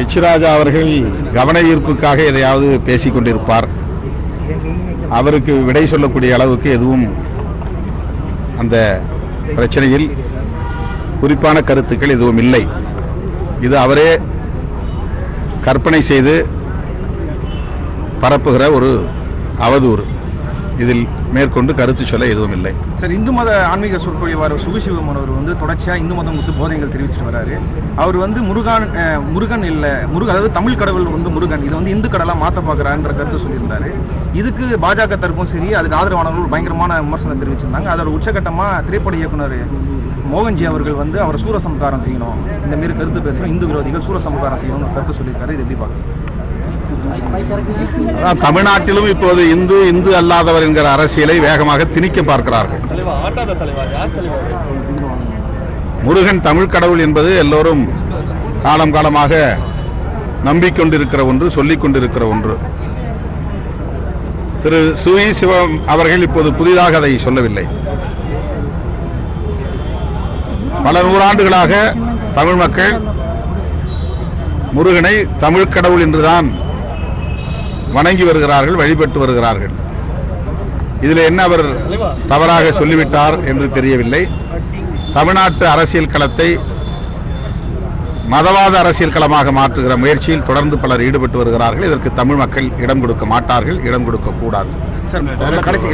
H ராஜா அவர்கள் கவன ஈர்ப்புக்காக எதையாவது பேசிக் கொண்டிருப்பார். அவருக்கு விடை சொல்லக்கூடிய அளவுக்கு எதுவும் அந்த பிரச்சனையில் குறிப்பான கருத்துக்கள் எதுவும் இல்லை. இது அவரே கற்பனை செய்து பரப்புகிற ஒரு அவதூறு. இதில் மேற்கொண்டு கருத்து சொல்ல எதுவும் இல்லை. சார், இந்து மத ஆன்மீக சொற்பொழிவாளர் சுபிசிவம் அவர் தொடர்ச்சியாக இந்து மதம் குறித்து போதனைகள் தெரிவிச்சுட்டு வராரு. அவர் முருகன் இல்லை, அதாவது தமிழ் கடவுள் முருகன், இதை இந்து கடலாக மாற்ற பார்க்குறான்ற கருத்து சொல்லியிருந்தாரு. இதுக்கு பாஜக தரப்பும் சரி, அதுக்கு ஆதரவானவர்கள் பயங்கரமான விமர்சனம் தெரிவிச்சிருந்தாங்க. அதோட உச்சகட்டமாக திரைப்பட இயக்குனர் மோகன்ஜி அவர்கள் அவர் சூரசம்காரம் செய்யணும், இந்த மாரி கருத்து பேசுகிறோம், இந்து விரோதிகள் சூரசம்காரம் செய்யணும்னு கருத்து சொல்லியிருக்காரு. இது எப்படி பார்க்குறேன்? தமிழ்நாட்டிலும் இப்போது இந்து அல்லாதவர் என்கிற அரசியலை வேகமாக திணிக்க பார்க்கிறார்கள். முருகன் தமிழ் கடவுள் என்பது எல்லோரும் காலம் காலமாக நம்பிக்கொண்டிருக்கிற ஒன்று, சொல்லிக் கொண்டிருக்கிற ஒன்று. திரு சுவி சிவம் அவர்கள் இப்போது புதிதாக அதை சொல்லவில்லை. பல நூறாண்டுகளாக தமிழ் மக்கள் முருகனை தமிழ் கடவுள் என்றுதான் வணங்கி வருகிறார்கள், வழிபட்டு வருகிறார்கள். இதில் என்ன அவர் தவறாக சொல்லிவிட்டார் என்று தெரியவில்லை. தமிழ்நாட்டு அரசியல் களத்தை மதவாத அரசியல் களமாக மாற்றுகிற முயற்சியில் தொடர்ந்து பலர் ஈடுபட்டு வருகிறார்கள். இதற்கு தமிழ் மக்கள் இடம் கொடுக்க மாட்டார்கள், இடம் கொடுக்க கூடாது.